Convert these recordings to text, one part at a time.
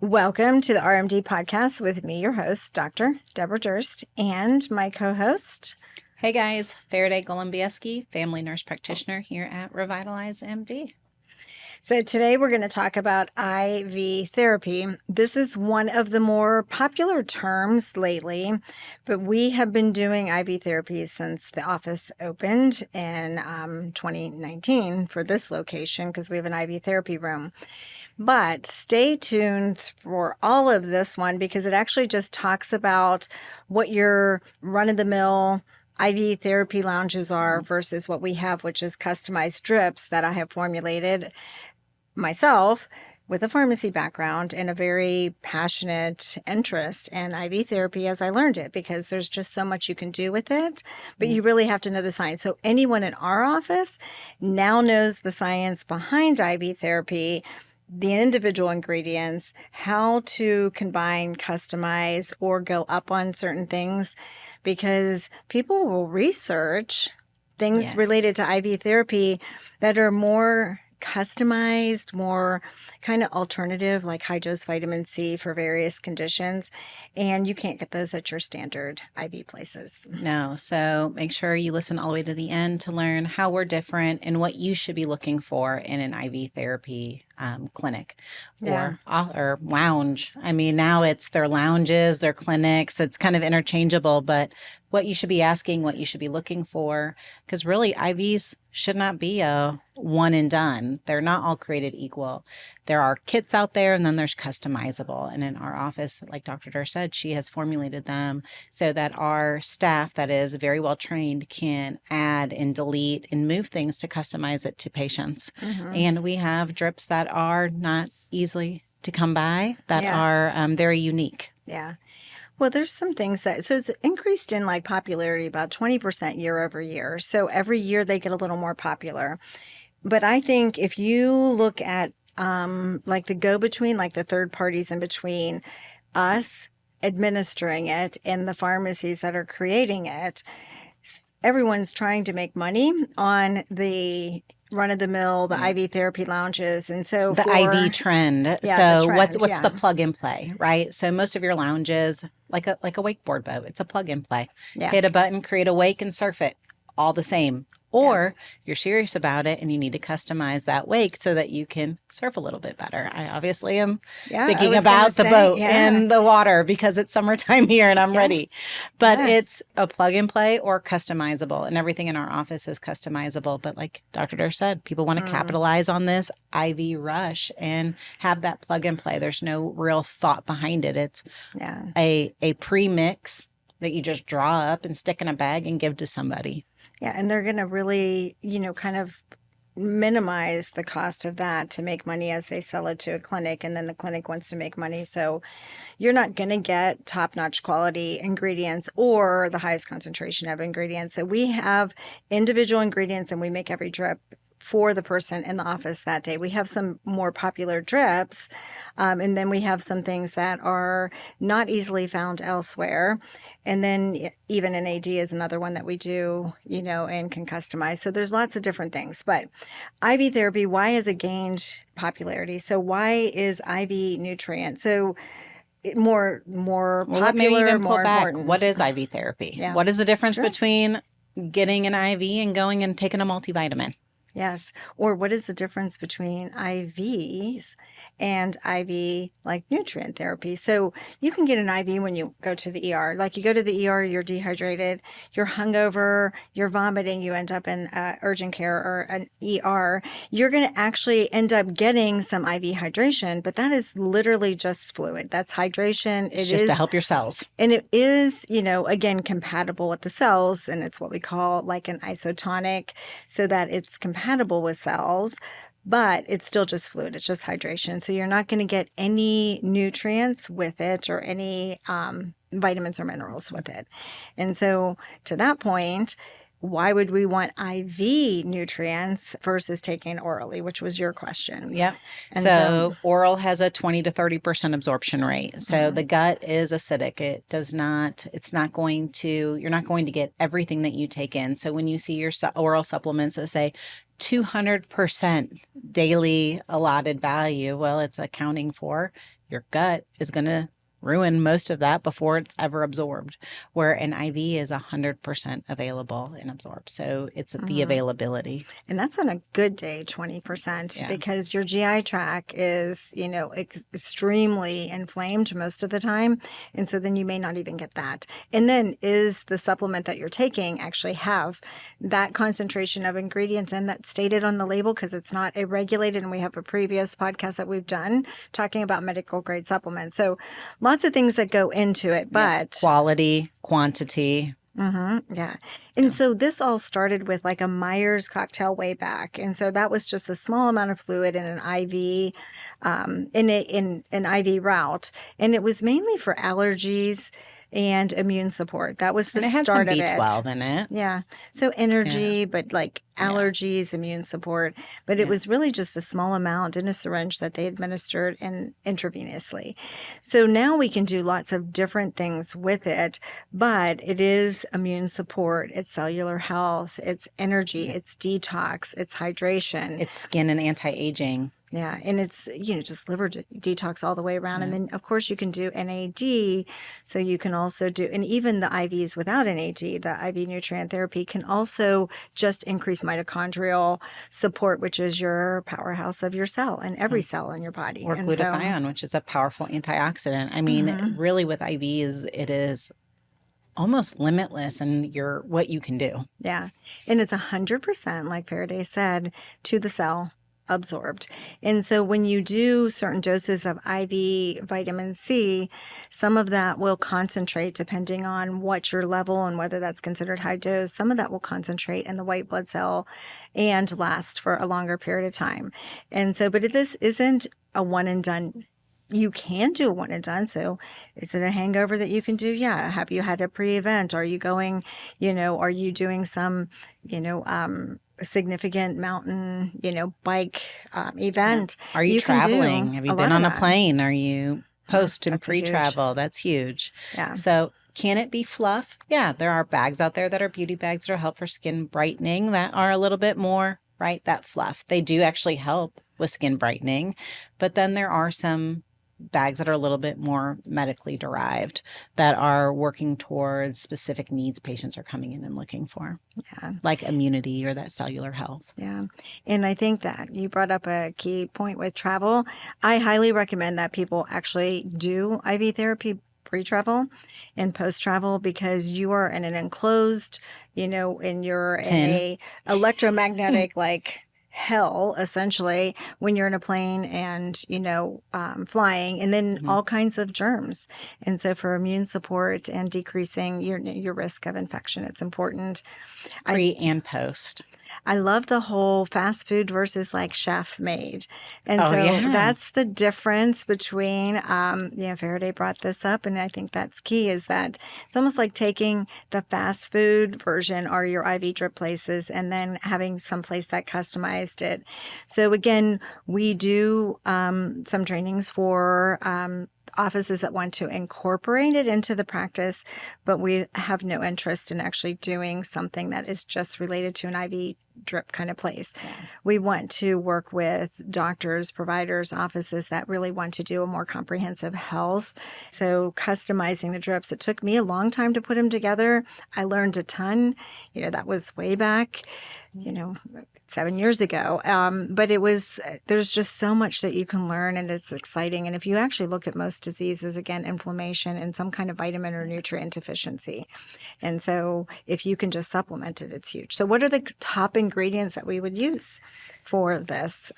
Welcome to the RMD podcast with me, your host, Dr. Debra Durst, and my co-host. Hey guys, Faraday Goli, family nurse practitioner here at Revitalize MD. So today we're going to talk about IV therapy. This is one of the more popular terms lately, but we have been doing IV therapy since the office opened in 2019 for this location because we have an IV therapy room. But stay tuned for all of this one because it actually just talks about what your run-of-the-mill IV therapy lounges are versus what we have, which is customized drips that I have formulated myself with a pharmacy background and a very passionate interest in IV therapy as I learned it, because there's just so much you can do with it, but you really have to know the science. So anyone in our office now knows the science behind IV therapy, the individual ingredients, how to combine, customize, or go up on certain things, because people will research things related to IV therapy that are more customized, more kind of alternative, like high dose vitamin C for various conditions. And you can't get those at your standard IV places. No, so make sure you listen all the way to the end to learn how we're different and what you should be looking for in an IV therapy clinic or lounge. I mean, now it's their lounges, their clinics, it's kind of interchangeable, but what you should be asking, what you should be looking for, because really IVs should not be a one and done. They're not all created equal. There are kits out there and then there's customizable. And in our office, like Dr. Durst said, she has formulated them so that our staff that is very well trained can add and delete and move things to customize it to patients. Mm-hmm. And we have drips that are not easily to come by that are very unique. Yeah. Well, there's some things so it's increased in like popularity about 20% year over year. So every year they get a little more popular. But I think if you look at like the go-between, like the third parties in between us administering it and the pharmacies that are creating it, everyone's trying to make money on the run-of-the-mill, the IV therapy lounges. And so the IV trend. Yeah, so what's the plug and play, right? So most of your lounges, like a wakeboard boat, it's a plug and play. Yeah. Hit a button, create a wake and surf it, all the same. Or you're serious about it and you need to customize that wake so that you can surf a little bit better. I obviously am thinking about the boat and the water because it's summertime here and I'm ready. But it's a plug and play or customizable, and everything in our office is customizable. But like Dr. Durst said, people want to capitalize on this IV rush and have that plug and play. There's no real thought behind it. It's a premix that you just draw up and stick in a bag and give to somebody. Yeah, and they're going to really, kind of minimize the cost of that to make money as they sell it to a clinic, and then the clinic wants to make money. So you're not going to get top-notch quality ingredients or the highest concentration of ingredients. So we have individual ingredients and we make every drip for the person in the office that day. We have some more popular drips, and then we have some things that are not easily found elsewhere. And then even an AD is another one that we do, and can customize. So there's lots of different things. But IV therapy, why has it gained popularity? So why is IV nutrient so more popular, more important? What is IV therapy? Yeah. What is the difference between getting an IV and going and taking a multivitamin? Yes. Or what is the difference between IVs and IV like nutrient therapy? So you can get an IV when you go to the ER. Like you go to the ER, you're dehydrated, you're hungover, you're vomiting, you end up in urgent care or an ER. You're going to actually end up getting some IV hydration, but that is literally just fluid. That's hydration. It's just to help your cells. And it is, again, compatible with the cells. And it's what we call like an isotonic, so that it's compatible with cells, but it's still just fluid. It's just hydration. So you're not going to get any nutrients with it or any vitamins or minerals with it. And so to that point, why would we want IV nutrients versus taking orally, which was your question? Yeah. So oral has a 20 to 30% absorption rate. So the gut is acidic. You're not going to get everything that you take in. So when you see your oral supplements that say 200% daily allotted value, well, it's accounting for your gut is going to ruin most of that before it's ever absorbed, where an IV is 100% available and absorbed. So it's the availability. And that's on a good day, 20%, because your GI tract is, extremely inflamed most of the time. And so then you may not even get that. And then is the supplement that you're taking actually have that concentration of ingredients in that's stated on the label, because it's not a regulated, and we have a previous podcast that we've done talking about medical grade supplements. So lots of things that go into it, but quality, quantity. Yeah. And so this all started with like a Myers cocktail way back. And so that was just a small amount of fluid in an IV, in an IV route. And it was mainly for allergies and immune support. That was the start of it. And it had some B12 in it. Yeah. So energy, but like allergies, immune support. But it was really just a small amount in a syringe that they administered intravenously. So now we can do lots of different things with it, but it is immune support, it's cellular health, it's energy, it's detox, it's hydration. It's skin and anti-aging. Yeah. And it's, just liver detox all the way around. And then, of course, you can do NAD. So you can also do, and even the IVs without NAD, the IV nutrient therapy, can also just increase mitochondrial support, which is your powerhouse of your cell and every cell in your body. Or glutathione, which is a powerful antioxidant. I mean, really with IVs, it is almost limitless in what you can do. Yeah. And it's 100%, like Faraday said, to the cell. Absorbed. And so when you do certain doses of IV vitamin C, some of that will concentrate depending on what your level and whether that's considered high dose. Some of that will concentrate in the white blood cell and last for a longer period of time. And so, but this isn't a one and done. You can do a one and done. So is it a hangover that you can do? Yeah. Have you had a pre-event? Are you going, are you doing some, significant mountain, bike event? Are you traveling? Have you been on a plane? Are you post and pre-travel? That's huge. Yeah. So can it be fluff? Yeah. There are bags out there that are beauty bags that are help for skin brightening that are a little bit more, right? That fluff. They do actually help with skin brightening. But then there are some bags that are a little bit more medically derived that are working towards specific needs patients are coming in and looking for. Yeah. Like immunity or that cellular health. Yeah. And I think that you brought up a key point with travel. I highly recommend that people actually do IV therapy pre-travel and post-travel, because you are in an enclosed, and you're in a electromagnetic hell, essentially, when you're in a plane and, flying, and then all kinds of germs. And so for immune support and decreasing your risk of infection, it's important. Pre and post. I love the whole fast food versus chef made. And that's the difference between, Faraday brought this up, and I think that's key, is that it's almost like taking the fast food version or your IV drip places and then having some place that customized it. So again, we do some trainings for offices that want to incorporate it into the practice, but we have no interest in actually doing something that is just related to an IV drip kind of place. Yeah. We want to work with doctors, providers, offices that really want to do a more comprehensive health. So customizing the drips, it took me a long time to put them together. I learned a ton. That was way back, 7 years ago. But there's just so much that you can learn, and it's exciting. And if you actually look at most diseases, again, inflammation and some kind of vitamin or nutrient deficiency. And so if you can just supplement it, it's huge. So what are the top ingredients that we would use for this?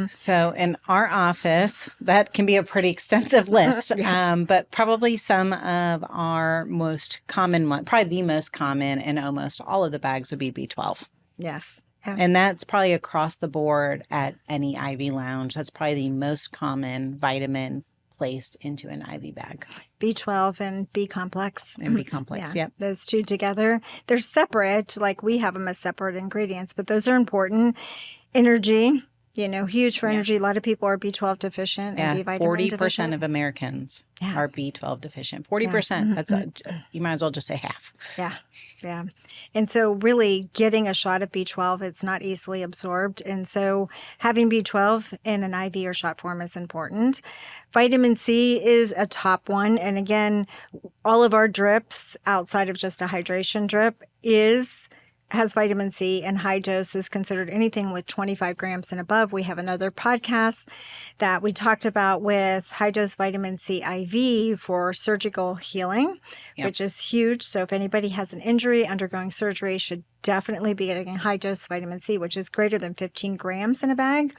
So in our office, that can be a pretty extensive list, yes. But probably some of our most common one, probably the most common in almost all of the bags would be B12. Yes. Yeah. And that's probably across the board at any IV lounge. That's probably the most common vitamin placed into an IV bag. B12 and B complex. And B complex, yep. Those two together. They're separate, we have them as separate ingredients, but those are important. Energy. Huge for energy. A lot of people are B12 deficient and B vitamin 40% deficient. of Americans are B12 deficient. 40%. Yeah. That's you might as well just say half. Yeah. Yeah. And so really getting a shot of B12, it's not easily absorbed. And so having B12 in an IV or shot form is important. Vitamin C is a top one. And again, all of our drips outside of just a hydration drip has vitamin C, and high dose is considered anything with 25 grams and above. We have another podcast that we talked about with high dose vitamin C IV for surgical healing, which is huge. So if anybody has an injury undergoing surgery, should definitely be getting high dose vitamin C, which is greater than 15 grams in a bag.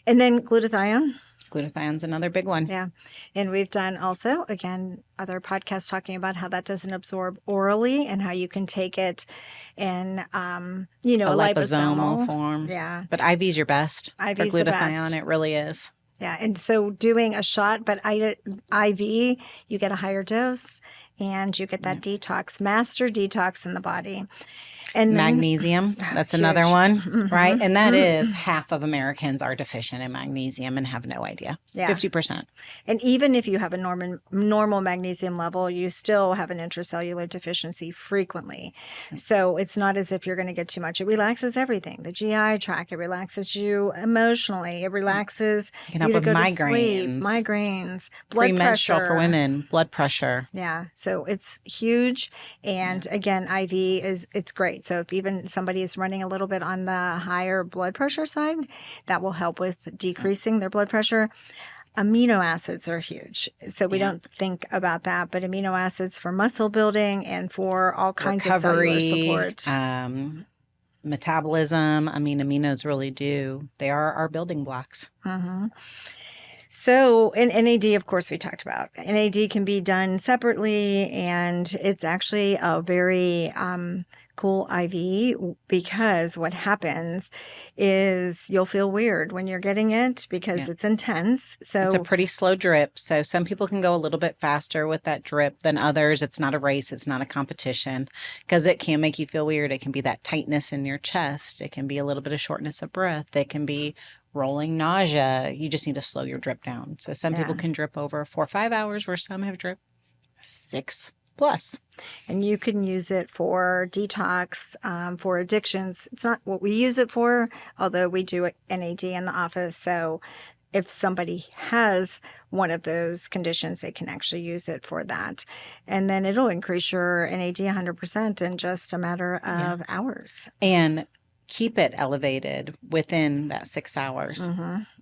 And then glutathione. Glutathione's another big one. Yeah. And we've done also, again, other podcasts talking about how that doesn't absorb orally and how you can take it in, a liposomal form. Yeah. But IV's your best IV's for the glutathione. best. It really is. Yeah. And so doing a shot, but IV, you get a higher dose and you get that detox, master detox in the body. And then, magnesium, that's huge. another one, right? And that is half of Americans are deficient in magnesium and have no idea. Yeah. 50%. And even if you have a normal magnesium level, you still have an intracellular deficiency frequently. So it's not as if you're going to get too much. It relaxes everything. The GI tract, it relaxes you emotionally. It relaxes It can help you to with go to migraines. sleep, migraines, blood Premenstrual pressure. for women, blood pressure. Yeah. So it's huge. And again, IV it's great. So if even somebody is running a little bit on the higher blood pressure side, that will help with decreasing their blood pressure. Amino acids are huge. So we don't think about that, but amino acids for muscle building and for all kinds of cellular support. Metabolism. I mean, aminos really do. They are our building blocks. Mm-hmm. So in NAD, of course, we talked about. NAD can be done separately, and it's actually a very cool IV because what happens is you'll feel weird when you're getting it because it's intense. So it's a pretty slow drip. So some people can go a little bit faster with that drip than others. It's not a race. It's not a competition because it can make you feel weird. It can be that tightness in your chest. It can be a little bit of shortness of breath. It can be rolling nausea. You just need to slow your drip down. So some people can drip over 4 or 5 hours where some have dripped 6 plus. And you can use it for detox, for addictions. It's not what we use it for, although we do NAD in the office. So if somebody has one of those conditions, they can actually use it for that. And then it'll increase your NAD 100% in just a matter of hours. And keep it elevated within that 6 hours,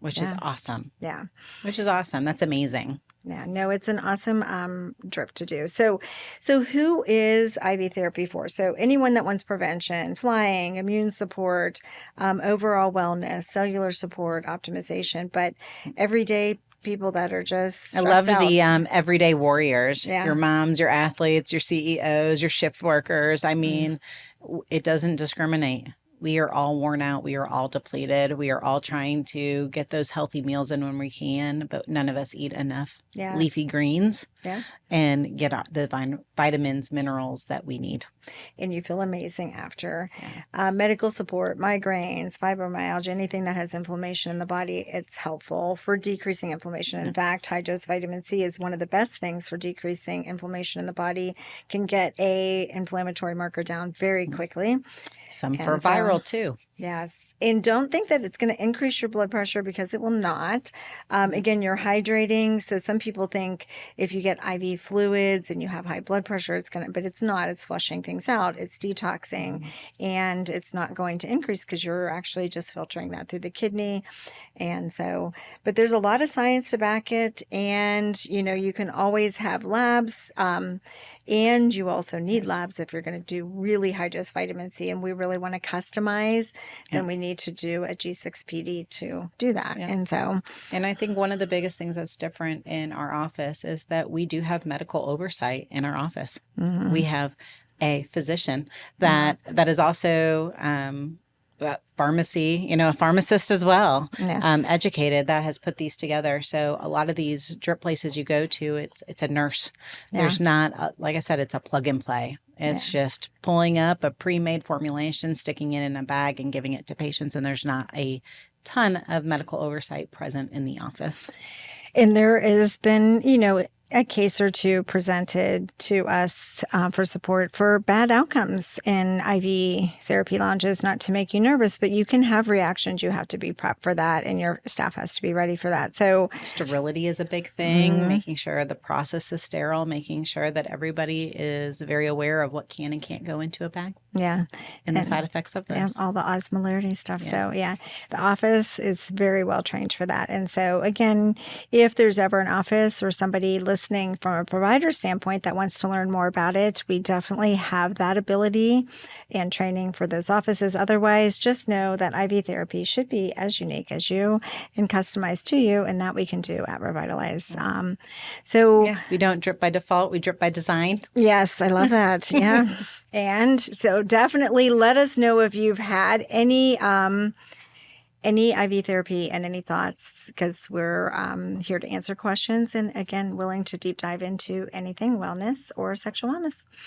which is awesome. Yeah. Which is awesome. That's amazing. Yeah, no, it's an awesome drip to do. So who is IV therapy for? So anyone that wants prevention, flying, immune support, overall wellness, cellular support, optimization, but everyday people that are just I love stressed the out. everyday warriors, Yeah. your moms, your athletes, your CEOs, your shift workers. I mean, it doesn't discriminate. We are all worn out. We are all depleted. We are all trying to get those healthy meals in when we can, but none of us eat enough leafy greens and get the vitamins, minerals that we need. And you feel amazing after. Medical support, migraines, fibromyalgia, anything that has inflammation in the body, it's helpful for decreasing inflammation. In fact, high-dose vitamin C is one of the best things for decreasing inflammation in the body, can get a inflammatory marker down very quickly. Some for viral too. Yes. And don't think that it's going to increase your blood pressure because it will not. Again, you're hydrating. So some people think if you get IV fluids and you have high blood pressure, it's going to, but it's not. It's flushing things out. It's detoxing and it's not going to increase because you're actually just filtering that through the kidney. And so, but there's a lot of science to back it. And, you can always have labs. And you also need labs if you're going to do really high dose vitamin C. And we really want to customize, then we need to do a G6PD to do that. And I think one of the biggest things that's different in our office is that we do have medical oversight in our office. We have a physician that is also pharmacy, a pharmacist as well, educated, that has put these together. So a lot of these drip places you go to, it's a nurse. There's not, like I said, it's a plug and play. It's just pulling up a pre-made formulation, sticking it in a bag and giving it to patients. And there's not a ton of medical oversight present in the office. And there has been, a case or two presented to us for support for bad outcomes in IV therapy lounges, not to make you nervous, but you can have reactions. You have to be prepped for that, and your staff has to be ready for that. So sterility is a big thing, making sure the process is sterile, making sure that everybody is very aware of what can and can't go into a bag. Yeah. And the side effects of those. Yeah, all the osmolarity stuff. Yeah. So, the office is very well trained for that. And so, again, if there's ever an office or somebody listening from a provider standpoint that wants to learn more about it, we definitely have that ability and training for those offices. Otherwise, just know that IV therapy should be as unique as you and customized to you, and that we can do at Revitalize. We don't drip by default, we drip by design. Yes, I love that. Yeah. And so definitely let us know if you've had any IV therapy and any thoughts, because we're here to answer questions and, again, willing to deep dive into anything wellness or sexual wellness.